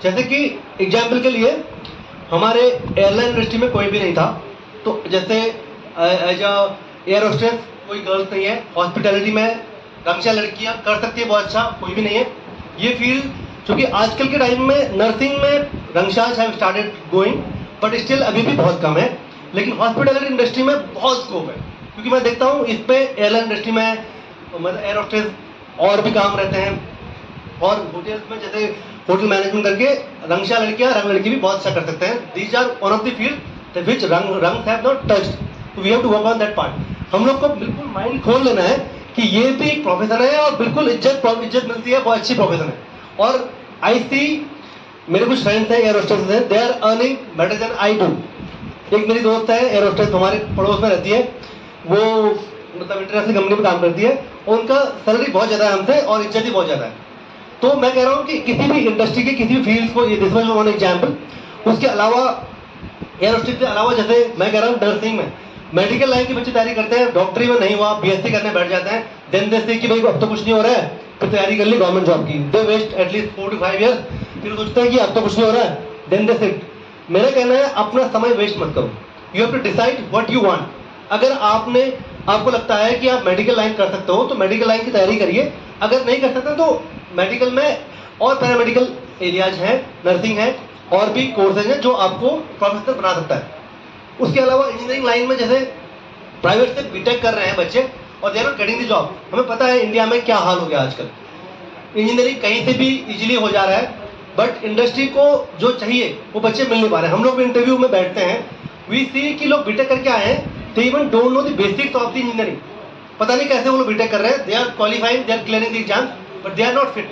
जैसे कि एग्जाम्पल के लिए हमारे एयरलाइन इंडस्ट्री में कोई भी नहीं था, तो जैसे एज अ एयर होस्टेस कोई गर्ल्स नहीं है, हॉस्पिटैलिटी में रंगशा लड़कियां कर सकती है बहुत अच्छा, कोई भी नहीं है ये फील्ड। क्योंकि आजकल के टाइम में नर्सिंग में रंगशाज have started going, but still अभी भी बहुत कम है। लेकिन हॉस्पिटैलिटी इंडस्ट्री में बहुत स्कोप है, क्योंकि मैं देखता हूँ इस पे एयरलाइन इंडस्ट्री में मतलब एयर होस्टेस और भी काम रहते हैं, और होटल्स में जैसे होटल मैनेजमेंट करके रंगशा लड़कियां रंग लड़की भी बहुत अच्छा कर सकते हैं। These are one of the field which रंग have not touched, we have to work on that part. हम लोग को बिल्कुल माइंड खोल लेना है कि ये भी एक प्रोफेशन है और बिल्कुल इज्जत मिलती है, बहुत अच्छी प्रोफेशन है। और आई सी मेरे कुछ फ्रेंड्स हैं एयर होस्टेस हैं, they are earning better than I do. एक मेरी दोस्त है एयर होस्टेस, हमारे पड़ोस में रहती है, वो मतलब इंटरनेशनल कंपनी में काम करती है, और उनका सैलरी बहुत ज्यादा है हमसे और इज्जत भी बहुत ज्यादा है। तो मैं कह रहा हूँ कि किसी भी इंडस्ट्री के किसी भी फील्ड को, ये दिस वाज वन एग्जांपल। उसके अलावा एयर होस्टेस के अलावा जैसे मैं कह रहा हूँ नर्सिंग में, मेडिकल लाइन के बच्चे तैयारी करते हैं, डॉक्टरी में नहीं हुआ बीएससी करने बैठ जाते हैं, देन दे से कि भाई अब तो कुछ नहीं हो रहा है, फिर तैयारी कर ली गवर्नमेंट जॉब की, दे वेस्ट एटलीस्ट 4 to 5 years, फिर सोचते हैं कि अब तो कुछ नहीं हो रहा है, देन दे सिट। मेरा कहना है अपना समय वेस्ट मत करो, you have to decide what you want. अगर आपको लगता है कि आप मेडिकल लाइन कर सकते हो तो मेडिकल लाइन की तैयारी करिए, अगर नहीं कर सकते तो मेडिकल में और पैरामेडिकल एरियाज हैं, नर्सिंग है, और भी कोर्सेज हैं जो आपको प्रोफेशनल बना सकता है। उसके अलावा इंजीनियरिंग लाइन में जैसे प्राइवेट से बीटेक कर रहे हैं बच्चे और they are not getting the job. हमें पता है इंडिया में क्या हाल हो गया आजकल, इंजीनियरिंग कहीं से भी इजीली हो जा रहा है, बट इंडस्ट्री को जो चाहिए वो बच्चे मिल नहीं पा रहे हैं। हम लोग इंटरव्यू में बैठते हैं, वी सी कि लोग बीटेक करके आए हैं, they even don't know the basics of the engineering. पता नहीं कैसे वो लोग बीटेक कर रहे हैं, they are qualifying, they are clearing the exam, but they are not fit.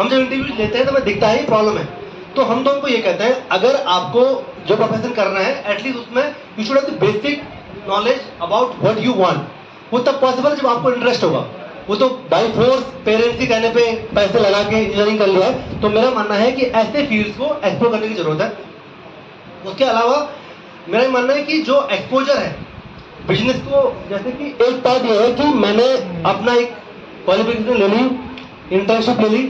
हम जब इंटरव्यू लेते हैं तो हमें दिखता है ये प्रॉब्लम है। तो हम तो उनको ये कहते हैं अगर आपको जो प्रोफेशन करना है एटलीस्ट उसमें you should have the basic knowledge about what you want. वो तब पॉसिबल जब आपको इंटरेस्ट होगा, वो तो बाय फोर्स पेरेंट्स के कहने पे पैसे लगा के इंजीनियरिंग कर लिया है। तो मेरा मानना है कि ऐसे फील्ड्स को एक्सप्लोर करने की जरूरत है। उसके अलावा मेरा मानना है कि जो एक्सपोजर है बिजनेस को, जैसे कि एक बात यह है कि मैंने अपना एक क्वालिफिकेशन ले ली, इंटर्नशिप ले ली,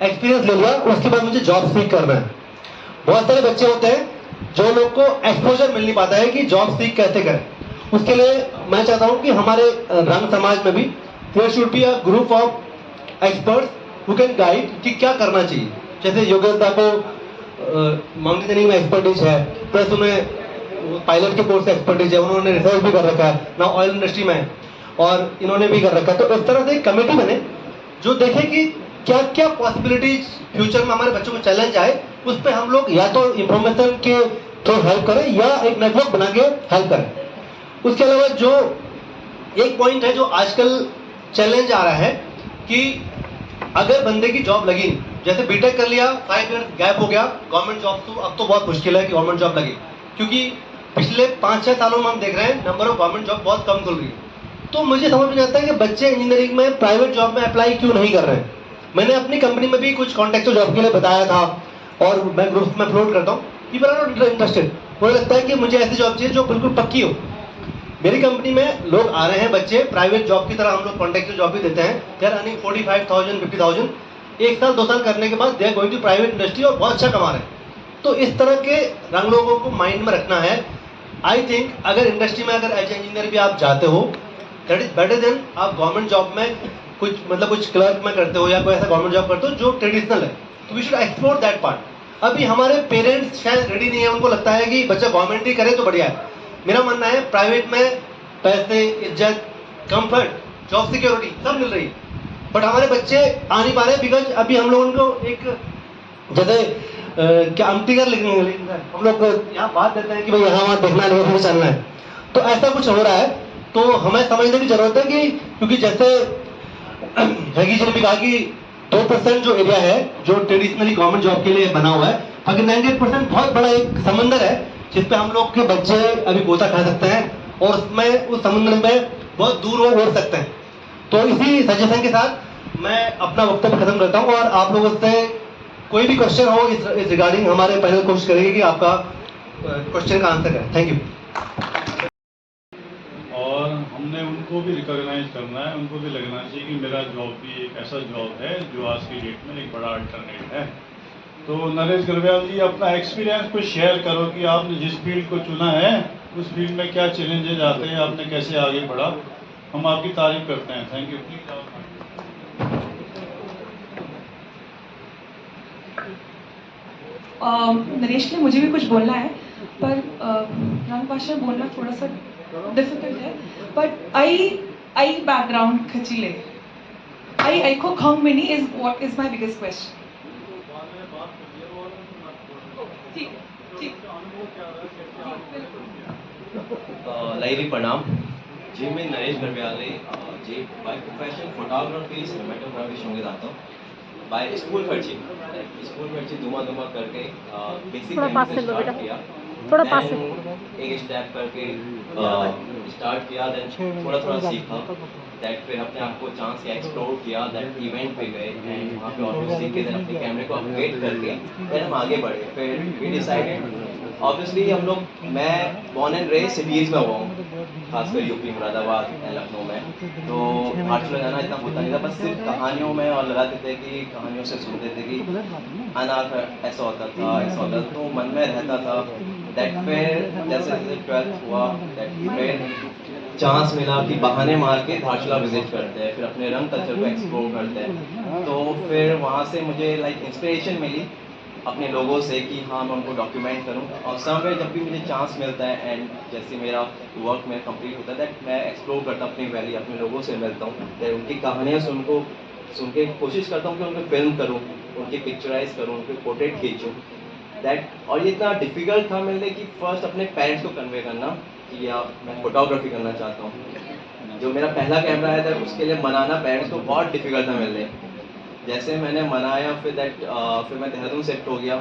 एक्सपीरियंस ले लिया, उसके बाद मुझे जॉब सीख करना है। बहुत सारे बच्चे होते हैं जो लोग को एक्सपोजर मिल नहीं पाता है कि जॉब सीख कैसे करें। उसके लिए मैं चाहता हूं कि हमारे रंग समाज में भी there should be a group of experts who can guide कि क्या करना चाहिए। जैसे योगेश को माउंटेनियरिंग में एक्सपर्टीज है, प्लस उन्हें पायलट के कोर्स से एक्सपर्टीज है, उन्होंने रिसर्च भी कर रखा है ना ऑयल इंडस्ट्री में, और इन्होंने भी कर रखा है। तो इस तरह से एक कमेटी बने जो देखे कि क्या क्या पॉसिबिलिटीज फ्यूचर में हमारे बच्चों को चैलेंज आए, उस पर हम लोग या तो इंफॉर्मेशन के थ्रू हेल्प करें या एक नेटवर्क बना के हेल्प करें। उसके अलावा जो एक पॉइंट है जो आजकल चैलेंज आ रहा है कि अगर बंदे की जॉब लगी, जैसे बीटेक कर लिया, 5 years गैप हो गया, गवर्नमेंट जॉब तो अब तो बहुत मुश्किल है कि गवर्नमेंट जॉब लगे, क्योंकि पिछले 5-6 सालों में हम देख रहे हैं नंबर ऑफ गवर्नमेंट जॉब बहुत कम खुल रही है। तो मुझे समझ में आता है कि बच्चे इंजीनियरिंग में प्राइवेट जॉब में अप्लाई क्यों नहीं कर रहे हैं। मैंने अपनी कंपनी में भी कुछ कॉन्ट्रैक्चुअल जॉब के लिए बताया था, और मैं ग्रुप में फ्लोट करता हूँ, पीपल आर नॉट इंटरेस्टेड। मुझे लगता है कि मुझे ऐसी जॉब चाहिए जो बिल्कुल पक्की हो। मेरी कंपनी में लोग आ रहे हैं बच्चे, प्राइवेट जॉब की तरह हम लोग कॉन्ट्रैक्चुअल जॉब भी देते हैं, दे आर अर्निंग 45,000 50,000, 1 साल 2 साल करने के बाद they are going to private industry और बहुत अच्छा कमा रहे हैं। तो इस तरह के रंग लोगों को माइंड में रखना है। आई थिंक अगर इंडस्ट्री में अगर एज इंजीनियर भी आप जाते हो, दैट इज बेटर देन आप गवर्नमेंट जॉब में कुछ क्लर्क में करते हो या कोई ऐसा गवर्नमेंट जॉब करते हो जो ट्रेडिशनल है। तो we should explore that part. अभी हमारे पेरेंट्स शायद रेडी नहीं है, उनको लगता है कि बच्चा गवर्नमेंट ही करे तो बढ़िया है। मेरा मानना है प्राइवेट में पैसे, इज्जत, कंफर्ट, जॉब सिक्योरिटी सब मिल रही है, बट हमारे बच्चे आ नहीं पा रहे बिकॉज अभी हम लोगों को एक जैसे क्या अमतीगर लिखने हम लोग यहाँ बात देते हैं कि भाई यहाँ वहाँ देखना नहीं है, चलना है, तो ऐसा कुछ हो रहा है। तो हमें समझने की जरूरत है कि क्योंकि जैसे हैगी जी ने भी कहा कि 2% जो एरिया है जो ट्रेडिशनली गवर्नमेंट जॉब के लिए बना हुआ है, बाकी 98% बहुत बड़ा एक समंदर है जिसपे हम लोग के बच्चे अभी गोता खा सकते हैं और उसमें उस समुद्र में बहुत दूर वो उड़ सकते हैं। तो इसी सजेशन के साथ मैं अपना वक्तव्य खत्म करता हूँ और आप लोगों से कोई भी क्वेश्चन हो इस रिगार्डिंग हमारे पैनल कोशिश करेंगे कि आपका क्वेश्चन का आंसर करें। Thank you. और हमने उनको भी रिकॉग्नाइज करना है, उनको भी लगना चाहिए कि मेरा जॉब भी एक ऐसा जॉब है जो आज की डेट में एक बड़ा अल्टरनेट है। तो नरेश गर्ब्याल जी, अपना एक्सपीरियंस कुछ शेयर करो कि आपने जिस फील्ड को चुना है उस फील्ड में क्या चैलेंजेस आते हैं, आपने कैसे आगे बढ़ा। हम आपकी तारीफ करते हैं। Thank you. नरेश ने मुझे भी कुछ बोलना है, पर रंग भाषा बोलना थोड़ा सा डिफिकल्ट है। बट आई बैकग्राउंड खचीले आई को खंग मिनी is what is my biggest question. ठीक ठीक लाइरी प्रणाम जी। मैं Naresh Garbyal ji by profession photography cinematography संगीत आता हूँ। बाय स्कूल खर्ची दुमा करके बेसिक स्टार्ट किया, एक स्टेप करके स्टार्ट किया, देन थोड़ा सीखा, दैट फिर अपने आप को चांस एक्सप्लोर किया, दैट इवेंट पे गए एंड वहाँ पे ऑडियो सीख के देन अपने कैमरे को अपग्रेड करके फिर हम आगे बढ़े। फिर वी डिसाइडेड, ऑब्वियसली हम लोग, मैं बॉर्न एंड रेज सिटीज़ में हुआ हूँ, खासकर यूपी, मुरादाबाद, लखनऊ में। तो भाटला जाना इतना होता नहीं था, बस सिर्फ कहानियों में और लगाते थे कि कहानियों से सुनते थे कि अनाथ ऐसा होता था, ऐसा होता था, तो मन में रहता था। दैट फिर जैसे जैसे 12th हुआ, दैट फिर चांस मिला कि बहाने मार के धारचूला विजिट करते हैं, फिर अपने रंग कल्चर को एक्सप्लोर करते हैं। तो फिर वहाँ से मुझे लाइक इंस्पिरेशन मिली अपने लोगों से कि हाँ मैं उनको डॉक्यूमेंट करूँ, और समय जब भी मुझे चांस मिलता है एंड जैसे मेरा वर्क में कंप्लीट होता है, दैट मैं एक्सप्लोर करता हूँ अपनी वैली, अपने लोगों से मिलता हूँ, दैट उनकी कहानियाँ सुन के कोशिश करता हूँ कि उनको फिल्म करूँ, उनकी पिक्चराइज करूँ, उनके पोर्ट्रेट खींचूँ, दैट। और ये इतना डिफ़िकल्ट था मेरे लिए कि फर्स्ट अपने पेरेंट्स को कन्वे करना कि मैं फोटोग्राफी करना चाहता हूँ। जो मेरा पहला कैमरा है था उसके लिए मनाना पेरेंट्स को बहुत डिफ़िकल्ट था मेरे लिए। जैसे मैंने मनाया फिर मैं देहरादून शिफ्ट हो गया।